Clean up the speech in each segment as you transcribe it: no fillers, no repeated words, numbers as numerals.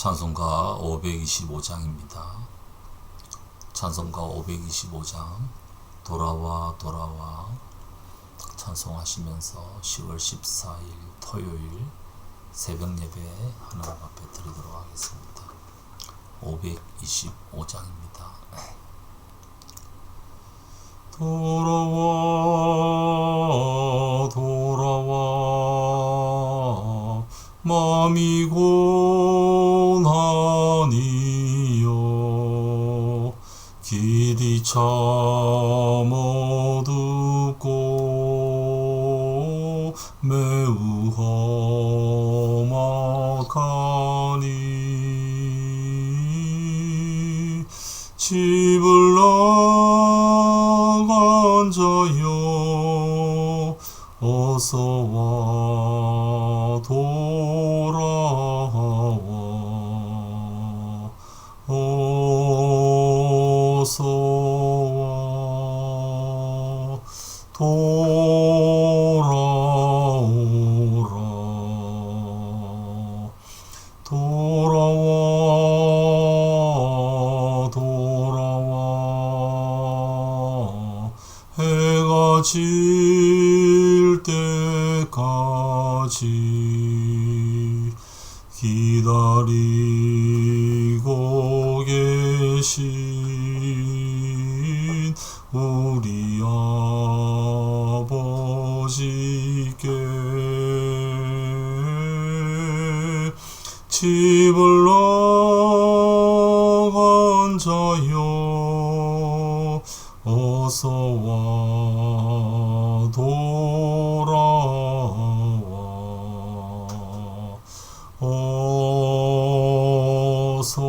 찬송가 525장입니다. 찬송가 525장 돌아와 돌아와 찬송하시면서 10월 14일 토요일 새벽 예배 하나님 앞에 드리도록 하겠습니다. 525장입니다. 돌아와 돌아와 마음이 고난이여 길이 참 어둡고 매우 험악하니 집을 나간 자여 어서와 돌아와 어서와 돌아오라 돌아와 돌아와 해가 질 때까지 기다리고 계신 우리 아버지께 집을 나간 자여 어서와 돌아와 어서와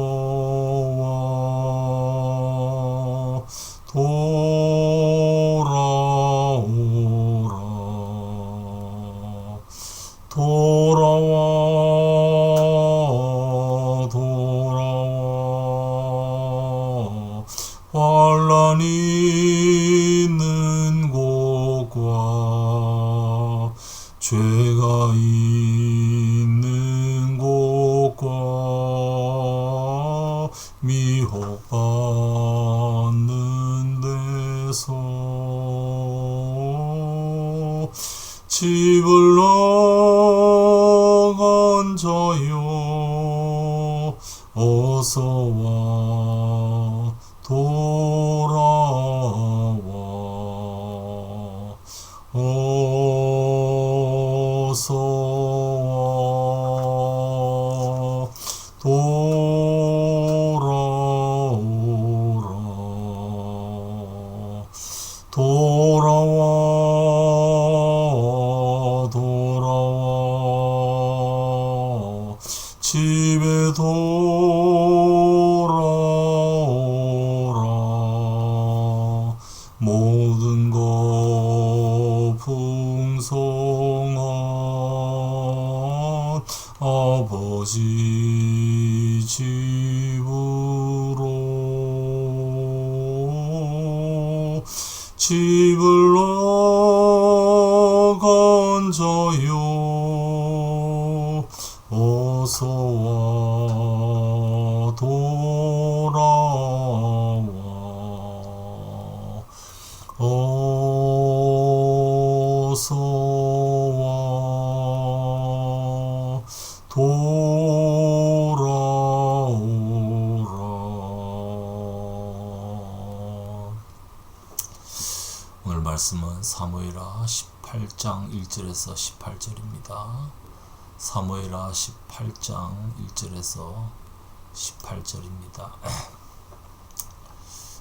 돌아오라 돌아와 돌아와 환난이 있는 곳과 죄가 있는 곳과 미혹받는 데서 집을 나간 자여 어서와 돌아와 어서와 돌아오라 돌아와 돌아와 집에 돌아오라 모든 것 풍성한 아버지 집으로 집을 나간 자여 어서와 돌아와 어서와 돌아오라. 오늘 말씀은 사무엘하 18장 1절에서 18절입니다. 사무엘하 18장 1절에서 18절입니다.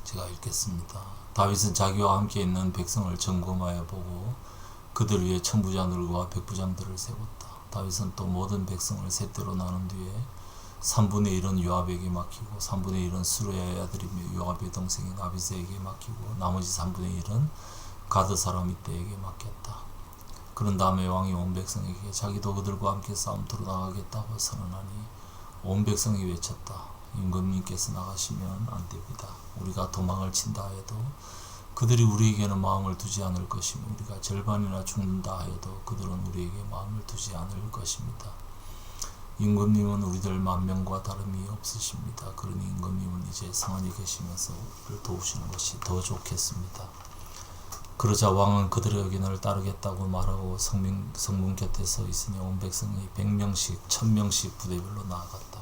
제가 읽겠습니다. 다윗은 자기와 함께 있는 백성을 점검하여 보고 그들 위에 천부장들과 백부장들을 세웠다. 다윗은 또 모든 백성을 셋대로 나눈 뒤에 3분의 1은 요압에게 맡기고 3분의 1은 수르야의 아들이며 요압의 동생인 아비새에게 맡기고 나머지 3분의 1은 가드 사람 이때에게 맡겼다. 그런 다음에 왕이 온 백성에게 자기도 그들과 함께 싸움터로 나가겠다고 선언하니 온 백성이 외쳤다. 임금님께서 나가시면 안 됩니다. 우리가 도망을 친다 해도 그들이 우리에게는 마음을 두지 않을 것이며 우리가 절반이나 죽는다 하여도 그들은 우리에게 마음을 두지 않을 것입니다. 임금님은 우리들 만명과 다름이 없으십니다. 그러니 임금님은 이제 성안에 계시면서 우리를 도우시는 것이 더 좋겠습니다. 그러자 왕은 그들의 의견을 따르겠다고 말하고 성문 곁에 서 있으니 온 백성이 100명씩 1000명씩 부대별로 나아갔다.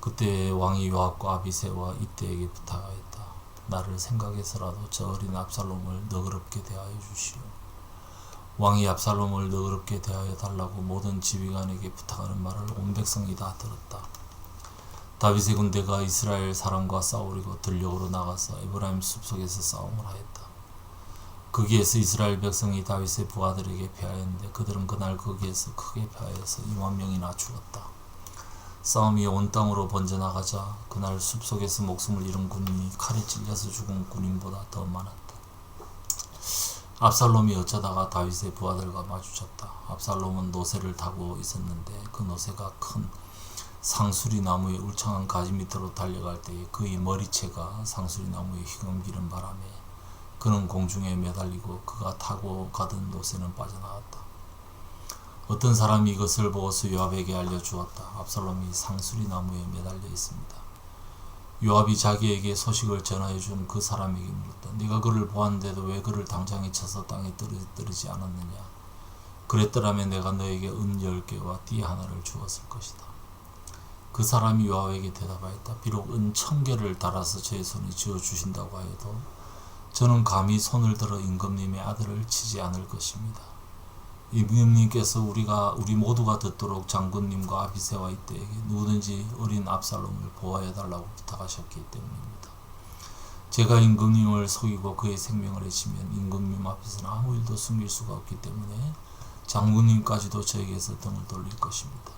그때 왕이 요압과 아비새와 이때에게 부탁하였다. 나를 생각해서라도 저 어린 압살롬을 너그럽게 대하여 주시오. 왕이 압살롬을 너그럽게 대하여 달라고 모든 지휘관에게 부탁하는 말을 온 백성이 다 들었다. 다윗의 군대가 이스라엘 사람과 싸우려고 들녘으로 나가서 에브라임 숲속에서 싸움을 하였다. 거기에서 이스라엘 백성이 다윗의 부하들에게 패하였는데 그들은 그날 거기에서 크게 패하여서 20,000명이나 죽었다. 싸움이 온 땅으로 번져나가자 그날 숲속에서 목숨을 잃은 군인이 칼에 찔려서 죽은 군인보다 더 많았다. 압살롬이 어쩌다가 다윗의 부하들과 마주쳤다. 압살롬은 노새를 타고 있었는데 그 노새가 큰 상수리 나무의 울창한 가지 밑으로 달려갈 때에 그의 머리채가 상수리 나무에 휘감기는 바람에 그는 공중에 매달리고 그가 타고 가던 노새는 빠져나갔다. 어떤 사람이 이것을 보고서 요압에게 알려주었다. 압살롬이 상수리 나무에 매달려 있습니다. 요압이 자기에게 소식을 전하여 준 그 사람에게 물었다. 네가 그를 보았는데도 왜 그를 당장에 쳐서 땅에 떨어지지 않았느냐? 그랬더라면 내가 너에게 은 10개와 띠 하나를 주었을 것이다. 그 사람이 요압에게 대답하였다. 비록 은 1000개를 달아서 제 손에 쥐어주신다고 하여도 저는 감히 손을 들어 임금님의 아들을 치지 않을 것입니다. 임금님께서 우리 모두가 듣도록 장군님과 아비새와 이때에게 누구든지 어린 압살롬을 보호해 달라고 부탁하셨기 때문입니다. 제가 임금님을 속이고 그의 생명을 해치면 임금님 앞에서는 아무 일도 숨길 수가 없기 때문에 장군님까지도 저에게서 등을 돌릴 것입니다.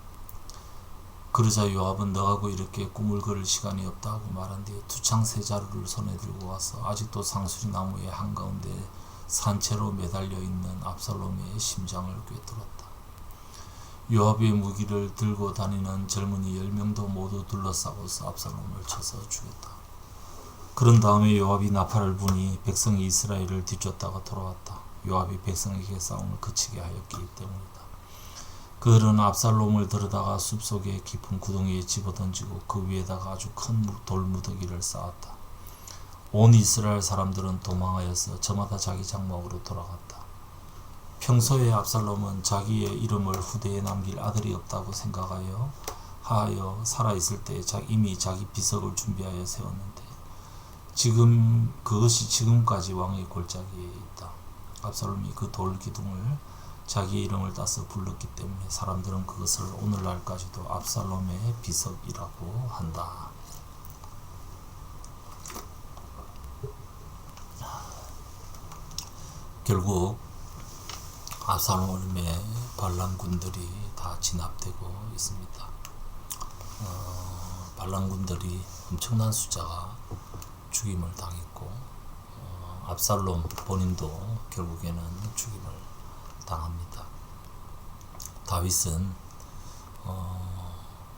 그러자 요압은 너하고 이렇게 꿈을 꿀 시간이 없다 하고 말한 뒤에 투창 세 자루를 손에 들고 와서 아직도 상수리 나무의 한가운데 산채로 매달려 있는 압살롬의 심장을 꿰뚫었다. 요압의 무기를 들고 다니는 젊은이 10명도 모두 둘러싸고서 압살롬을 쳐서 죽였다. 그런 다음에 요압이 나팔을 부니 백성이 이스라엘을 뒤쫓다가 돌아왔다. 요압이 백성에게 싸움을 그치게 하였기 때문이다. 그들은 압살롬을 들여다가 숲속의 깊은 구덩이에 집어던지고 그 위에다가 아주 큰 돌무더기를 쌓았다. 온 이스라엘 사람들은 도망하여서 저마다 자기 장막으로 돌아갔다. 평소에 압살롬은 자기의 이름을 후대에 남길 아들이 없다고 생각하여 살아있을 때 이미 자기 비석을 준비하여 세웠는데 그것이 지금까지 왕의 골짜기에 있다. 압살롬이 그 돌 기둥을 자기 이름을 따서 불렀기 때문에 사람들은 그것을 오늘날까지도 압살롬의 비석이라고 한다. 결국 압살롬의 반란군들이 다 진압되고 있습니다. 반란군들이 엄청난 숫자가 죽임을 당했고 압살롬 본인도 결국에는 죽임을 당합니다. 다윗은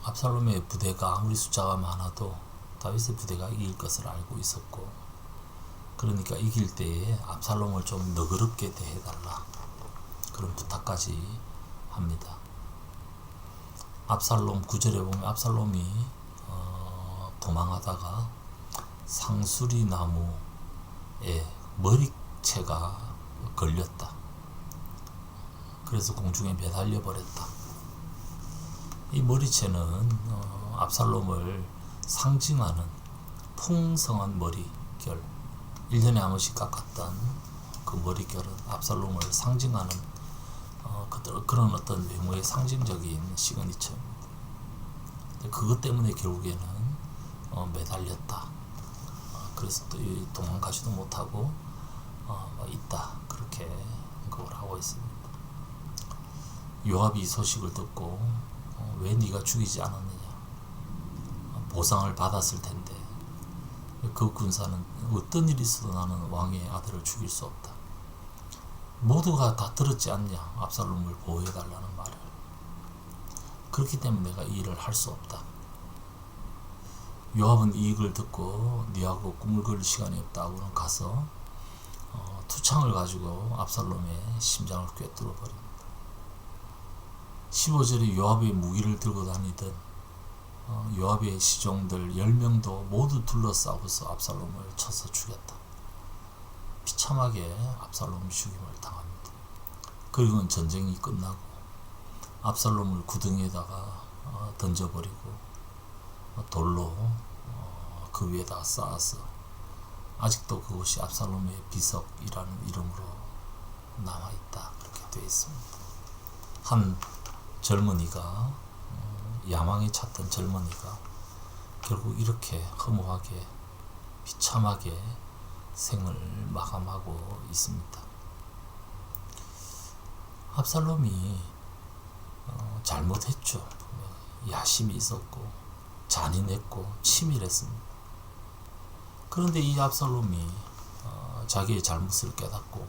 압살롬의 부대가 아무리 숫자가 많아도 다윗의 부대가 이길 것을 알고 있었고 그러니까 이길 때에 압살롬을 좀 너그럽게 대해달라 그런 부탁까지 합니다. 압살롬 9절에 보면 압살롬이 도망하다가 상수리 나무에 머리채가 걸렸다. 그래서 공중에 매달려 버렸다. 이 머리채는 압살롬을 상징하는 풍성한 머리결, 1년에 한 번씩 깎았던 그 머리결은 압살롬을 상징하는 그런 어떤 외모의 상징적인 시그니처입니다. 그것 때문에 결국에는 매달렸다. 그래서 또 도망가지도 못하고 있다. 그렇게 그걸 하고 있습니다. 요압이 이 소식을 듣고 왜 네가 죽이지 않았느냐, 보상을 받았을 텐데 그 군사는 어떤 일이 있어도 나는 왕의 아들을 죽일 수 없다. 모두가 다 들었지 않냐, 압살롬을 보호해달라는 말을. 그렇기 때문에 내가 이 일을 할 수 없다. 요압은 이 얘기를 듣고 네하고 꿈을 꿀 시간이 없다고는 가서 투창을 가지고 압살롬의 심장을 꿰뚫어 버립니다. 15절에 요압의 무기를 들고 다니던 요압의 시종들 10명도 모두 둘러싸고서 압살롬을 쳐서 죽였다. 비참하게 압살롬 죽임을 당합니다. 그리고는 전쟁이 끝나고 압살롬을 구덩이에다가 던져버리고 돌로 그 위에다 쌓아서 아직도 그곳이 압살롬의 비석이라는 이름으로 남아있다. 그렇게 되어 있습니다. 한 젊은이가 야망에 찼던 젊은이가 결국 이렇게 허무하게 비참하게 생을 마감하고 있습니다. 압살롬이 잘못했죠. 야심이 있었고 잔인했고 치밀했습니다. 그런데 이 압살롬이 자기의 잘못을 깨닫고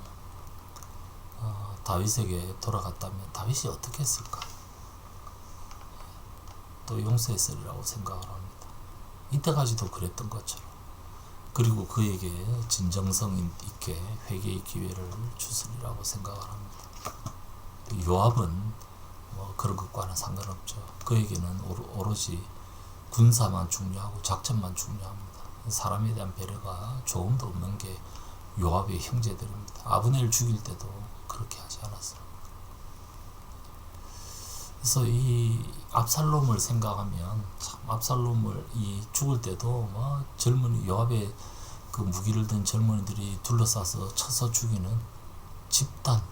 다윗에게 돌아갔다면 다윗이 어떻게 했을까? 또 용서했으리라고 생각을 합니다. 이때까지도 그랬던 것처럼. 그리고 그에게 진정성 있게 회개의 기회를 주으리라고 생각을 합니다. 요압은 그런 것과는 상관없죠. 그에게는 오로지 군사만 중요하고 작전만 중요합니다. 사람에 대한 배려가 조금도 없는 게 요압의 형제들입니다. 아브넬을 죽일 때도 그렇게 하지 않았어요. 그래서 이 압살롬을 생각하면 참 압살롬을 죽을 때도 젊은이 요압의 그 무기를 든 젊은이들이 둘러싸서 쳐서 죽이는 집단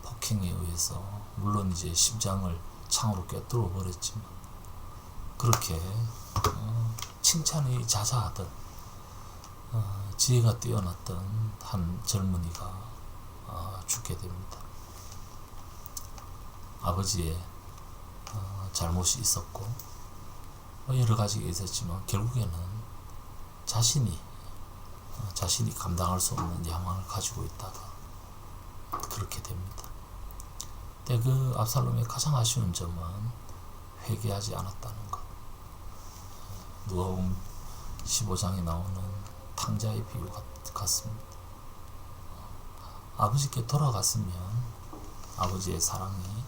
폭행에 의해서 물론 이제 심장을 창으로 꿰뚫어 버렸지만 그렇게 칭찬이 자자하던 지혜가 뛰어났던 한 젊은이가 죽게 됩니다. 아버지의 잘못이 있었고 여러 가지가 있었지만 결국에는 자신이 감당할 수 없는 야망을 가지고 있다가 그렇게 됩니다. 근데 그 압살롬의 가장 아쉬운 점은 회개하지 않았다는 것. 누가복음 15장에 나오는 탕자의 비유 같습니다. 아버지께 돌아갔으면 아버지의 사랑이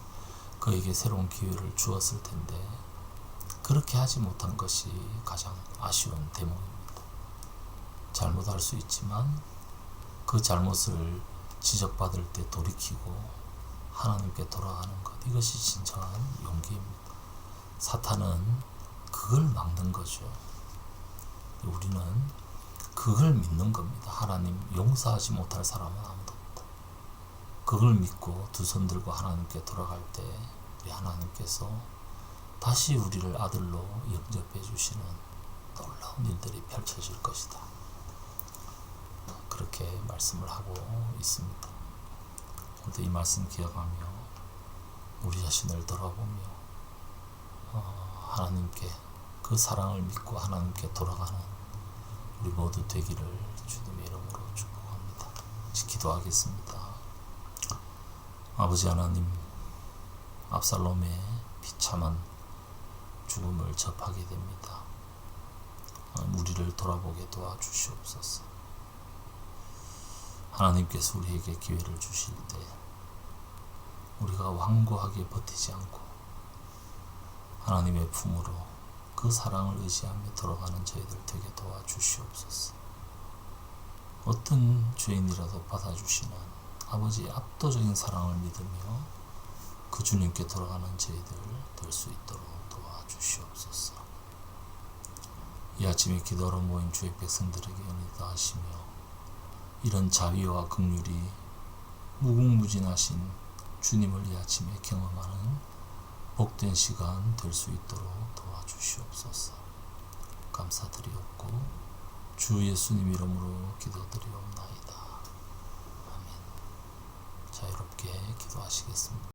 그에게 새로운 기회를 주었을 텐데 그렇게 하지 못한 것이 가장 아쉬운 대목입니다. 잘못할 수 있지만 그 잘못을 지적받을 때 돌이키고 하나님께 돌아가는 것, 이것이 진정한 용기입니다. 사탄은 그걸 막는 거죠. 우리는 그걸 믿는 겁니다. 하나님 용서하지 못할 사람은 아무도 없다. 그걸 믿고 두 손 들고 하나님께 돌아갈 때 우리 하나님께서 다시 우리를 아들로 영접해 주시는 놀라운 일들이 펼쳐질 것이다. 그렇게 말씀을 하고 있습니다. 오늘도 이 말씀 기억하며 우리 자신을 돌아보며 하나님께 그 사랑을 믿고 하나님께 돌아가는 우리 모두 되기를 주님의 이름으로 축복합니다. 기도하겠습니다. 아버지 하나님, 압살롬의 비참한 죽음을 접하게 됩니다. 우리를 돌아보게 도와주시옵소서. 하나님께서 우리에게 기회를 주실 때 우리가 완고하게 버티지 않고 하나님의 품으로 그 사랑을 의지하며 돌아가는 저희들 되게 도와주시옵소서. 어떤 죄인이라도 받아주시는 아버지의 압도적인 사랑을 믿으며 그 주님께 돌아가는 저희들 될 수 있도록 도와주시옵소서. 이 아침에 기도로 모인 주의 백성들에게 은혜도 하시며 이런 자비와 긍휼이 무궁무진하신 주님을 이 아침에 경험하는 복된 시간 될 수 있도록 도와주시옵소서. 감사드리옵고 주 예수님 이름으로 기도드리옵나이다. 아멘. 자유롭게 기도하시겠습니다.